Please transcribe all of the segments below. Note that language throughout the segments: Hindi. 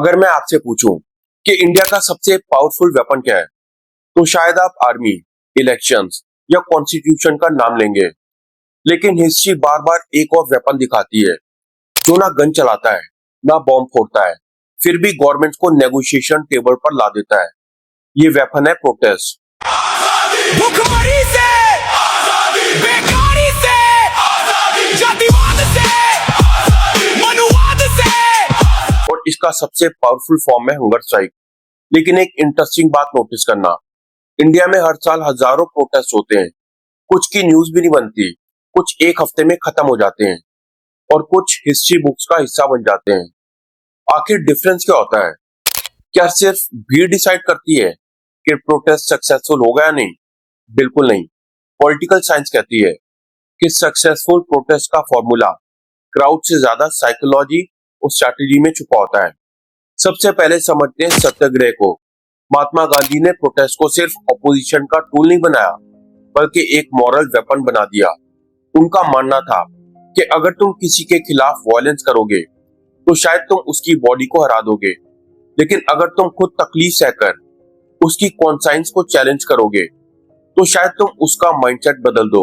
अगर मैं आपसे पूछूं कि इंडिया का सबसे पावरफुल वेपन क्या है, तो शायद आप आर्मी, इलेक्शंस या कॉन्स्टिट्यूशन का नाम लेंगे। लेकिन हिस्ट्री बार बार एक और वेपन दिखाती है जो ना गन चलाता है, ना बॉम्ब फोड़ता है, फिर भी गवर्नमेंट को नेगोशिएशन टेबल पर ला देता है। ये वेपन है प्रोटेस्ट। भूखमरी से आजादी, बेकारी से आजादी, जातिवाद से आजादी, मनुवाद से। और इसका सबसे पावरफुल फॉर्म है हंगर स्ट्राइक। लेकिन एक इंटरेस्टिंग बात नोटिस करना, इंडिया में हर साल हजारों प्रोटेस्ट होते हैं। कुछ की न्यूज भी नहीं बनती, कुछ एक हफ्ते में खत्म हो जाते हैं और कुछ हिस्ट्री बुक्स का हिस्सा बन जाते हैं। आखिर डिफरेंस क्या होता है? क्या सिर्फ भीड़ डिसाइड करती है कि प्रोटेस्ट सक्सेसफुल होगा या नहीं? बिल्कुल नहीं। पॉलिटिकल साइंस कहती है कि सक्सेसफुल प्रोटेस्ट का फॉर्मूला क्राउड से ज्यादा साइकोलॉजी और स्ट्रैटेजी में छुपा होता है। सबसे पहले समझते हैं सत्याग्रह को। महात्मा गांधी ने प्रोटेस्ट को सिर्फ ऑपोजिशन का टूल नहीं बनाया, बल्कि एक मॉरल वेपन बना दिया। उनका मानना था कि अगर तुम किसी के खिलाफ वायलेंस करोगे तो शायद तुम उसकी बॉडी को हरा दोगे, लेकिन अगर तुम खुद तकलीफ सहकर उसकी कॉन्साइंस को चैलेंज करोगे तो शायद तुम उसका माइंडसेट बदल दो।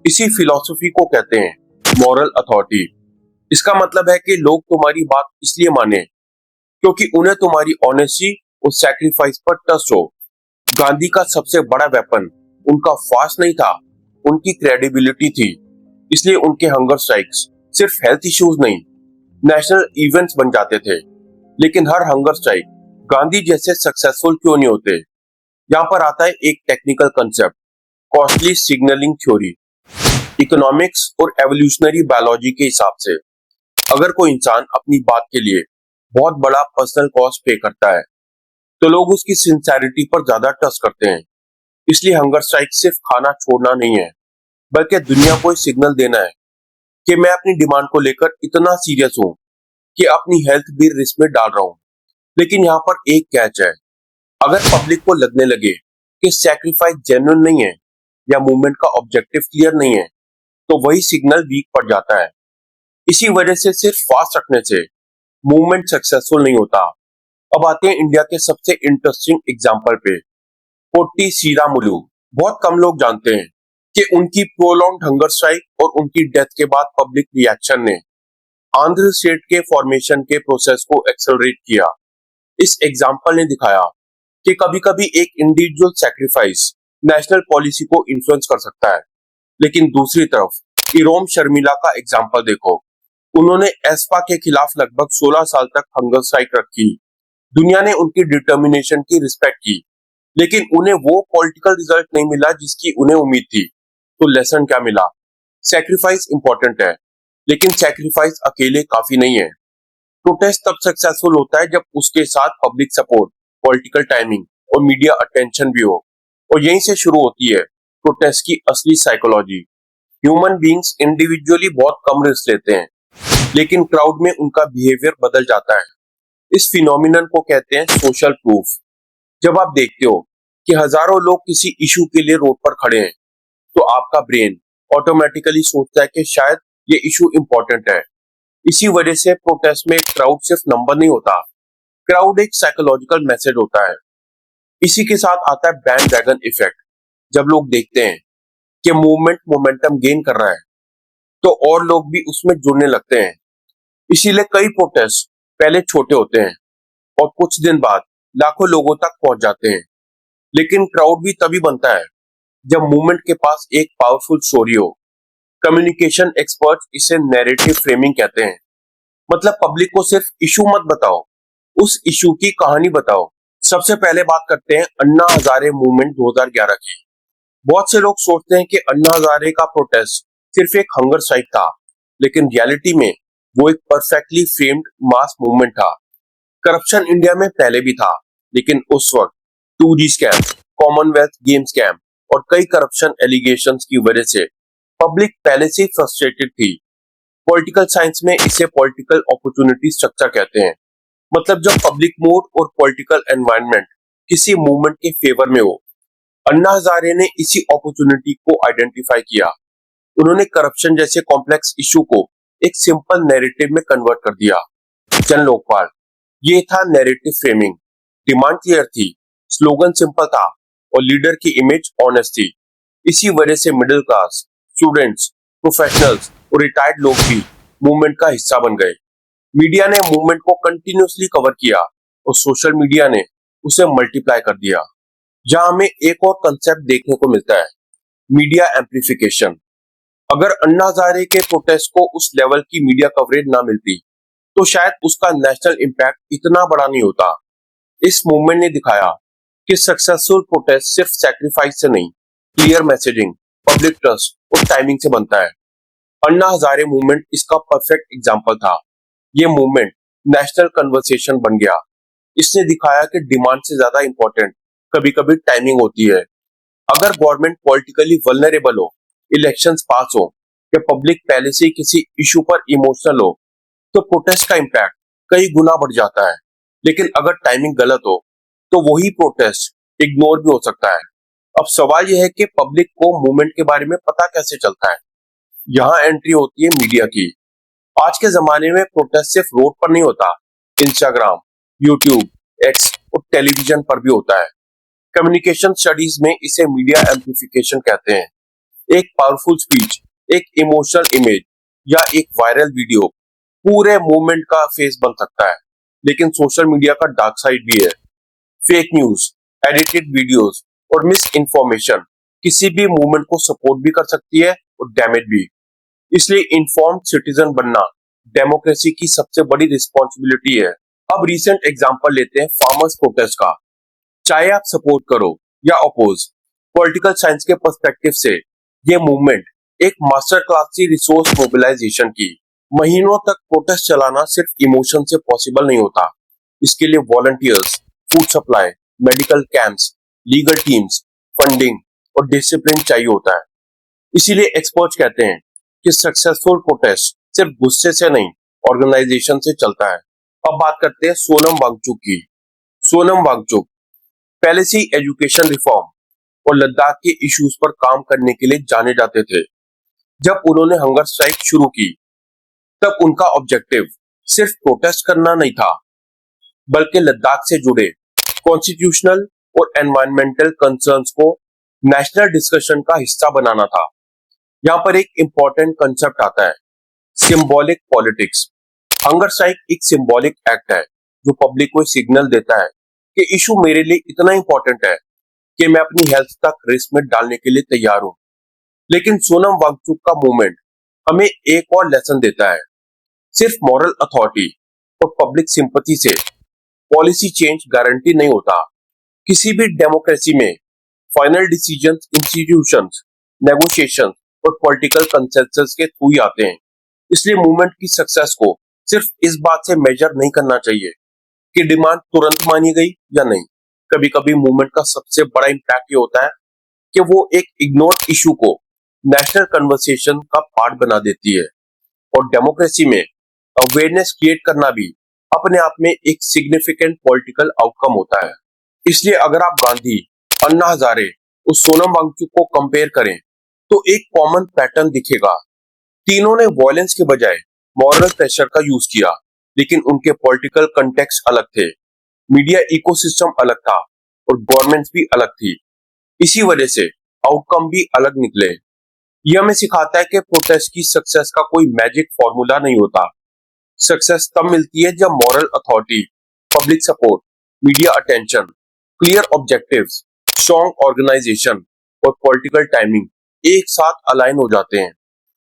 इसी फिलॉसफी को कहते हैं मॉरल अथॉरिटी। इसका मतलब है कि लोग तुम्हारी बात इसलिए माने क्योंकि उन्हें तुम्हारी ऑनेस्टी और सैक्रिफाइस पर ट्रस्ट हो। गांधी का सबसे बड़ा वेपन उनका फास्ट नहीं था, उनकी क्रेडिबिलिटी थी। इसलिए उनके हंगर स्ट्राइक्स सिर्फ हेल्थ इश्यूज नहीं, नेशनल इवेंट्स बन जाते थे। लेकिन हर हंगर स्ट्राइक गांधी जैसे सक्सेसफुल क्यों नहीं होते? यहाँ पर आता है एक technical concept, costly signalling theory. Economics और एवोल्यूशनरी बायोलॉजी के हिसाब से अगर कोई इंसान अपनी बात के लिए बहुत बड़ा पर्सनल कॉस्ट पे करता है तो लोग उसकी सिंसेरिटी पर ज्यादा ट्रस्ट करते हैं। इसलिए हंगर स्ट्राइक सिर्फ खाना छोड़ना नहीं है, बल्कि दुनिया को सिग्नल देना है कि मैं अपनी डिमांड को लेकर इतना सीरियस हूँ कि अपनी हेल्थ भी रिस्क में डाल रहा हूँ। लेकिन यहाँ पर एक कैच है, अगर पब्लिक को लगने लगे कि सैक्रिफाइस जेन्युइन नहीं है या मूवमेंट का ऑब्जेक्टिव क्लियर नहीं है, तो वही सिग्नल वीक पड़ जाता है। इसी वजह से सिर्फ फास्ट रखने से मूवमेंट सक्सेसफुल नहीं होता। अब आते हैं इंडिया के सबसे इंटरेस्टिंग एग्जाम्पल पे, पोट्टी श्रीरामुलु। बहुत कम लोग जानते हैं कि उनकी प्रोलॉन्ग्ड हंगर स्ट्राइक और उनकी डेथ के बाद पब्लिक रिएक्शन ने आंध्र स्टेट के फॉर्मेशन के प्रोसेस को एक्सेलरेट किया। इस एग्जाम्पल ने दिखाया कि कभी-कभी एक इंडिविजुअल सैक्रिफाइस नेशनल पॉलिसी को इन्फ्लुएंस कर सकता है। लेकिन दूसरी तरफ इरोम शर्मिला का एग्जाम्पल देखो। उन्होंने एस्पा के खिलाफ लगभग 16 साल तक हंगर स्ट्राइक रखी। दुनिया ने उनकी डिटर्मिनेशन की रिस्पेक्ट की, लेकिन उन्हें वो पॉलिटिकल रिजल्ट नहीं मिला जिसकी उन्हें उम्मीद थी। तो लेसन क्या मिला? सैक्रिफाइस इंपॉर्टेंट है, लेकिन सैक्रिफाइस अकेले काफी नहीं है। प्रोटेस्ट तब सक्सेसफुल होता है जब उसके साथ पब्लिक सपोर्ट, पॉलिटिकल टाइमिंग और मीडिया अटेंशन भी हो। और यहीं से शुरू होती है प्रोटेस्ट की असली साइकोलॉजी। ह्यूमन बीइंग्स इंडिविजुअली बहुत कम रिस्क लेते हैं, लेकिन क्राउड में उनका बिहेवियर बदल जाता है। इस फिनोमिनन को कहते हैं सोशल प्रूफ। जब आप देखते हो कि हजारों लोग किसी इशू के लिए रोड पर खड़े हैं, तो आपका ब्रेन ऑटोमेटिकली सोचता है कि शायद ये इशू इंपॉर्टेंट है। इसी वजह से प्रोटेस्ट में क्राउड सिर्फ नंबर नहीं होता, क्राउड एक साइकोलॉजिकल मैसेज होता है। इसी के साथ आता है बैंड वैगन इफेक्ट। जब लोग देखते हैं कि मूवमेंट मोमेंटम गेन कर रहा है, तो और लोग भी उसमें जुड़ने लगते हैं। इसीलिए कई प्रोटेस्ट पहले छोटे होते हैं और कुछ दिन बाद लाखों लोगों तक पहुंच जाते हैं। लेकिन क्राउड भी तभी बनता है जब मूवमेंट के पास एक पावरफुल स्टोरी हो। कम्युनिकेशन एक्सपर्ट इसे नैरेटिव फ्रेमिंग कहते हैं। मतलब पब्लिक को सिर्फ इशू मत बताओ, उस इशू की कहानी बताओ। सबसे पहले बात करते हैं अन्ना हजारे मूवमेंट 2011 की। बहुत से लोग सोचते हैं कि अन्ना हजारे का प्रोटेस्ट सिर्फ एक हंगर स्ट्राइक था, लेकिन रियलिटी में वो एक परफेक्टली फ्रेम्ड मास मूवमेंट था। करप्शन इंडिया में पहले भी था, लेकिन उस वक्त 2G scam, Commonwealth game scam और कई करप्शन एलिगेशंस की वजह से पब्लिक पहले से फ्रस्ट्रेटेड थी। पॉलिटिकल साइंस में इसे पॉलिटिकल अपॉर्चुनिटी स्ट्रक्चर कहते हैं। मतलब जब पब्लिक मूड और पॉलिटिकल एनवायरनमेंट किसी मूवमेंट के फेवर में हो। अन्ना हजारे ने इसी अपॉर्चुनिटी को आइडेंटिफाई किया। उन्होंने करप्शन जैसे कॉम्प्लेक्स इशू को एक सिंपल नैरेटिव में कन्वर्ट कर दिया। जन लोकपाल, ये था नैरेटिव फ्रेमिंग। डिमांड क्लियर थी, स्लोगन सिंपल था और लीडर की इमेज ऑनेस्ट थी। इसी वजह से मिडिल क्लास, स्टूडेंट्स, प्रोफेशनल्स और रिटायर्ड लोग भी मूवमेंट का हिस्सा बन गए। मीडिया ने मूवमेंट को कंटिन्यूअसली कवर किया और सोशल मीडिया ने उसे मल्टीप्लाई कर दिया। जहां हमें एक और कंसेप्ट देखने को मिलता है, मीडिया एम्प्लीफिकेशन। अगर अन्ना हजारे के प्रोटेस्ट को उस लेवल की मीडिया कवरेज ना मिलती तो शायद उसका नेशनल इम्पैक्ट इतना बड़ा नहीं होता। इस मूवमेंट ने दिखाया कि सक्सेसफुल प्रोटेस्ट सिर्फ सैक्रिफाइस से नहीं, क्लियर मैसेजिंग, पब्लिक ट्रस्ट और टाइमिंग से बनता है। अन्ना हजारे मूवमेंट इसका परफेक्ट एग्जाम्पल था। ये मूवमेंट नेशनल कन्वर्सेशन बन गया। इसने दिखाया कि डिमांड से ज्यादा इंपॉर्टेंट कभी कभी टाइमिंग होती है। अगर गवर्नमेंट पॉलिटिकली वल्नरेबल हो, इलेक्शंस पास हो या पब्लिक पहले से ही किसी इशू पर इमोशनल हो, तो प्रोटेस्ट का इम्पैक्ट कई गुना बढ़ जाता है। लेकिन अगर टाइमिंग गलत हो तो वही प्रोटेस्ट इग्नोर भी हो सकता है। अब सवाल यह है कि पब्लिक को मूवमेंट के बारे में पता कैसे चलता है। यहाँ एंट्री होती है मीडिया की। आज के जमाने में प्रोटेस्ट सिर्फ रोड पर नहीं होता, इंस्टाग्राम, यूट्यूब, एक्स और टेलीविजन पर भी होता है। कम्युनिकेशन स्टडीज में इसे मीडिया एम्प्लीफिकेशन कहते हैं। एक पावरफुल स्पीच, एक इमोशनल इमेज या एक वायरल वीडियो पूरे मूवमेंट का फेस बन सकता है। लेकिन सोशल मीडिया का डार्क साइड भी है। फेक न्यूज, एडिटेड वीडियोस और मिस इन्फॉर्मेशन किसी भी मूवमेंट को सपोर्ट भी कर सकती है और डैमेज भी। इसलिए इन्फॉर्म्ड सिटीजन बनना डेमोक्रेसी की सबसे बड़ी रिस्पॉन्सिबिलिटी है। अब रीसेंट एग्जांपल लेते हैं फार्मर्स प्रोटेस्ट का। चाहे आप सपोर्ट करो या अपोज, पॉलिटिकल साइंस के पर्सपेक्टिव से ये मूवमेंट एक मास्टर क्लास थी रिसोर्स मोबिलाइजेशन की। महीनों तक प्रोटेस्ट चलाना सिर्फ इमोशन से पॉसिबल नहीं होता। इसके लिए volunteers, food supply, medical camps, legal teams, funding और डिसिप्लिन चाहिए होता है। इसीलिए एक्सपर्ट्स कहते हैं कि सक्सेसफुल प्रोटेस्ट सिर्फ गुस्से से नहीं, ऑर्गेनाइजेशन से चलता है। अब बात करते हैं सोनम वांगचुक की। सोनम वांगचुक पहले से ही एजुकेशन रिफॉर्म और लद्दाख के इश्यूज पर काम करने के लिए जाने जाते थे। जब उन्होंने हंगर स्ट्राइक शुरू की तब उनका ऑब्जेक्टिव सिर्फ प्रोटेस्ट करना नहीं था, बल्कि लद्दाख से जुड़े कॉन्स्टिट्यूशनल और एनवायरमेंटल कंसर्न्स को नेशनल डिस्कशन का हिस्सा बनाना था। यहाँ पर एक इंपॉर्टेंट कंसेप्ट आता है, सिंबॉलिक पॉलिटिक्स। हंगर स्ट्राइक एक सिंबॉलिक एक्ट है जो पब्लिक को सिग्नल देता है कि इशू मेरे लिए इतना इंपॉर्टेंट है कि मैं अपनी हेल्थ तक रिस्क में डालने के लिए तैयार हूं। लेकिन सोनम वांगचुक का मूवमेंट हमें एक और लेसन देता है, सिर्फ मॉरल अथॉरिटी और पब्लिक सिंपैथी से पॉलिसी चेंज गारंटी नहीं होता। किसी भी डेमोक्रेसी में फाइनल डिसीजंस इंस्टीट्यूशंस, नेगोशिएशन और पॉलिटिकल कंसेंसस के थ्रू ही आते हैं। इसलिए मूवमेंट की सक्सेस को सिर्फ इस बात से मेजर नहीं करना चाहिए कि डिमांड तुरंत मानी गई या नहीं। कभी कभी मूवमेंट का सबसे बड़ा इम्पैक्ट ये होता है कि वो एक इग्नोर्ड इशू को नेशनल कन्वर्सेशन का पार्ट बना देती है। और डेमोक्रेसी में अवेयरनेस क्रिएट करना भी अपने आप में एक सिग्निफिकेंट पॉलिटिकल आउटकम होता है। इसलिए अगर आप गांधी, अन्ना हजारे और सोनम वांगचुक को कंपेयर करें तो एक कॉमन पैटर्न दिखेगा। तीनों ने वॉयलेंस के बजाय मॉरल प्रेशर का यूज किया, लेकिन उनके पॉलिटिकल कंटेक्स्ट अलग थे, मीडिया इकोसिस्टम अलग था और गवर्नमेंट्स भी अलग थी। इसी वजह से आउटकम भी अलग निकले। यह हमें सिखाता है कि प्रोटेस्ट की सक्सेस का कोई मैजिक फॉर्मूला नहीं होता। सक्सेस तब मिलती है जब moral authority, public support, media attention, clear objectives, strong organisation और पॉलिटिकल टाइमिंग एक साथ अलाइन हो जाते हैं।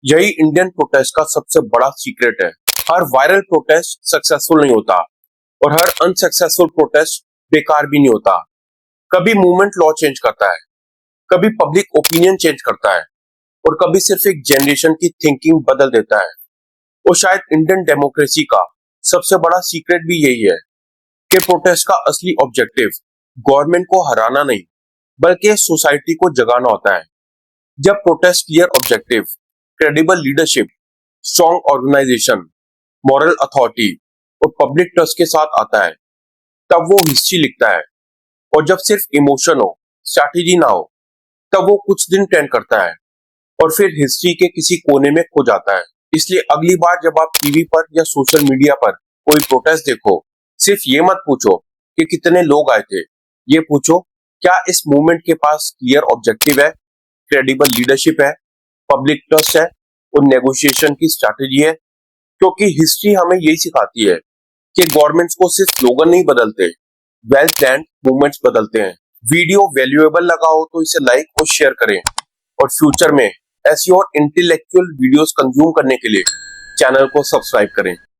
यही इंडियन प्रोटेस्ट का सबसे बड़ा सीक्रेट है। हर वायरल प्रोटेस्ट सक्सेसफुल नहीं होता और हर अनसक्सेसफुल प्रोटेस्ट बेकार भी नहीं होता। कभी मूवमेंट लॉ चेंज करता है, कभी पब्लिक ओपिनियन चेंज करता है और कभी सिर्फ एक जनरेशन की थिंकिंग बदल देता है। और शायद इंडियन डेमोक्रेसी का सबसे बड़ा सीक्रेट भी यही है कि प्रोटेस्ट का असली ऑब्जेक्टिव गवर्नमेंट को हराना नहीं, बल्कि सोसाइटी को जगाना होता है। जब protest clear objective, credible leadership, strong organisation, moral authority और पब्लिक ट्रस्ट के साथ आता है, तब वो हिस्ट्री लिखता है। और जब सिर्फ इमोशन हो, स्ट्रैटेजी ना हो, तब वो कुछ दिन ट्रेंड करता है और फिर हिस्ट्री के किसी कोने में खो जाता है। इसलिए अगली बार जब आप टीवी पर या सोशल मीडिया पर कोई प्रोटेस्ट देखो, सिर्फ ये मत पूछो कि कितने लोग आए थे, ये पूछो क्या इस मूवमेंट के पास क्लियर ऑब्जेक्टिव है, क्रेडिबल लीडरशिप है, पब्लिक ट्रस्ट है और नेगोशिएशन की स्ट्रैटेजी है। क्योंकि हिस्ट्री हमें यही सिखाती है कि गवर्नमेंट्स को सिर्फ स्लोगन नहीं बदलते, वेल प्लान्ड मूवमेंट्स बदलते हैं। वीडियो वैल्यूएबल लगा हो तो इसे लाइक और शेयर करें और फ्यूचर में ऐसी और इंटेलेक्चुअल वीडियोस कंज्यूम करने के लिए चैनल को सब्सक्राइब करें।